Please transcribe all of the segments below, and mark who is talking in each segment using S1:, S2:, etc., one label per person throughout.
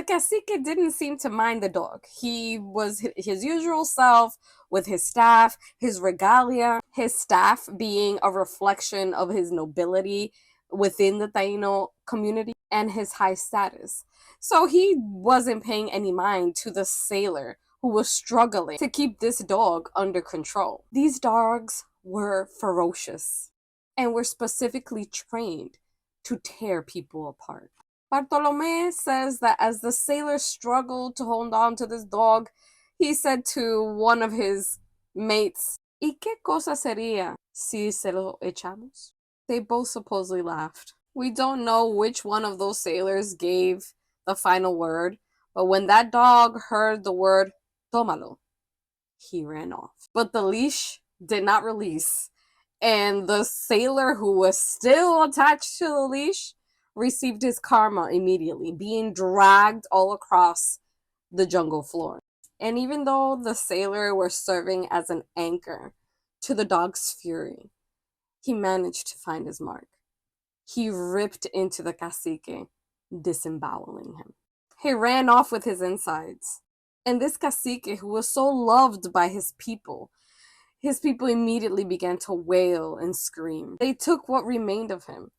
S1: cacique didn't seem to mind the dog. He was his usual self with his staff, his regalia, his staff being a reflection of his nobility within the Taino community and his high status. So he wasn't paying any mind to the sailor who was struggling to keep this dog under control. These dogs were ferocious and were specifically trained to tear people apart. Bartolome says that as the sailor struggled to hold on to this dog, he said to one of his mates, ¿Y qué cosa sería si se lo echamos? They both supposedly laughed. We don't know which one of those sailors gave the final word, but when that dog heard the word tómalo, he ran off. But the leash did not release, and the sailor who was still attached to the leash received his karma immediately, being dragged all across the jungle floor. And even though the sailor was serving as an anchor to the dog's fury, he managed to find his mark. He ripped into the cacique, disemboweling him. He ran off with his insides. And this cacique, who was so loved by his people immediately began to wail and scream. They took what remained of him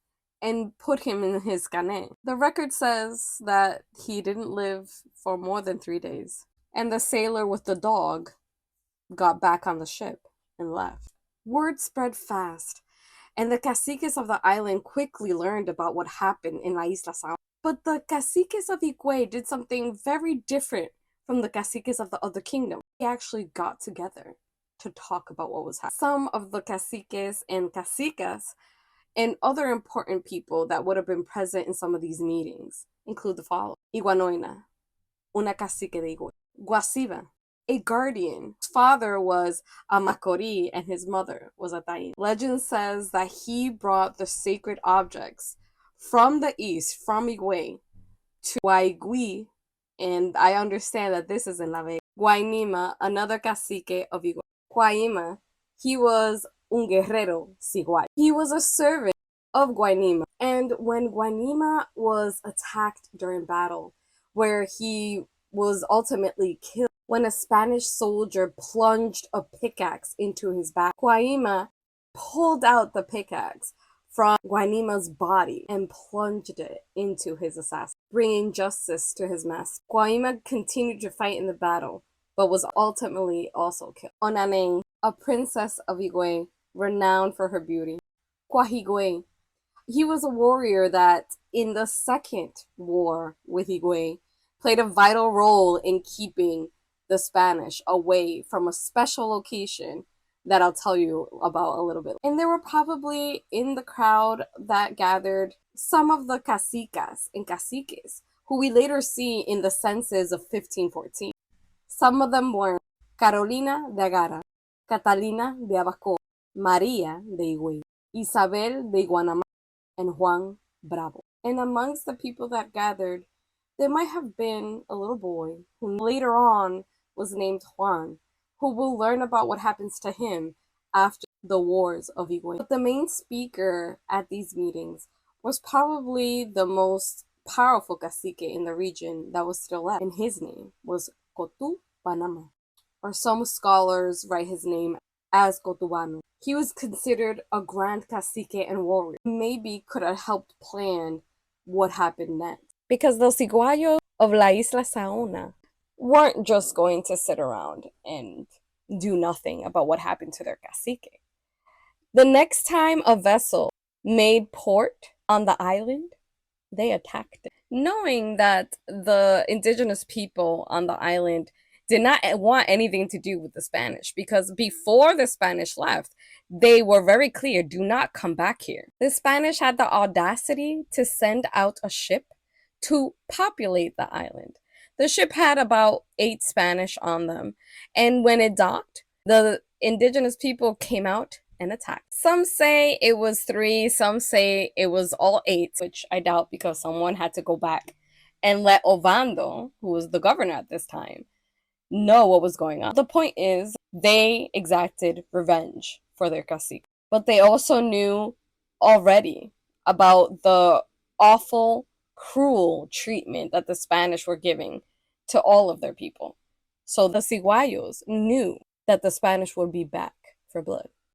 S1: and put him in his cane. The record says that he didn't live for more than 3 days. And the sailor with the dog got back on the ship and left. Word spread fast, and the caciques of the island quickly learned about what happened in La Isla Saona. But the caciques of Higuey did something very different from the caciques of the other kingdom. They actually got together to talk about what was happening. Some of the caciques and cacicas and other important people that would have been present in some of these meetings include the following: Iguanoina, una cacique de Higuey; Guasiba, a guardian. His father was a Macori and his mother was a Taina. Legend says that he brought the sacred objects from the east, from Higuey, to Guaigui, and I understand that this is in La Vega. Guainima, another cacique of Higuey. Guaima, he was un guerrero ciguay. He was a servant of Guainima. And when Guainima was attacked during battle, where he was ultimately killed, when a Spanish soldier plunged a pickaxe into his back, Guaima pulled out the pickaxe from Guainima's body and plunged it into his assassin, bringing justice to his master. Guaima continued to fight in the battle, but was ultimately also killed. Onaneng, a princess of Higuey, renowned for her beauty. Quahigüey, he was a warrior that, in the second war with Higuey, played a vital role in keeping the Spanish away from a special location that I'll tell you about a little bit. And there were probably in the crowd that gathered some of the cacicas and caciques who we later see in the census of 1514. Some of them were Carolina de Agara, Catalina de Abaco, Maria de Higuey, Isabel de Iguanama, and Juan Bravo. And amongst the people that gathered, there might have been a little boy who later on was named Juan, who will learn about what happens to him after the wars of Higuey. But the main speaker at these meetings was probably the most powerful cacique in the region that was still left, and his name was COTUBANAMA, or some scholars write his name as Cotubano. He was considered a grand cacique and warrior. Maybe could have helped plan what happened next. Because the Ciguayos of La Isla Saona weren't just going to sit around and do nothing about what happened to their cacique. The next time a vessel made port on the island, they attacked it, knowing that the indigenous people on the island did not want anything to do with the Spanish, because before the Spanish left, they were very clear, do not come back here. The Spanish had the audacity to send out a ship to populate the island. The ship had about 8 Spanish on them, and when it docked, the indigenous people came out and attacked. Some say it was 3, some say it was all 8, which I doubt because someone had to go back and let Ovando, who was the governor at this time, know what was going on. The point is, they exacted revenge for their cacique, but they also knew already about the awful cruel treatment that the Spanish were giving to all of their people. So the Ciguayos knew that the Spanish would be back for blood.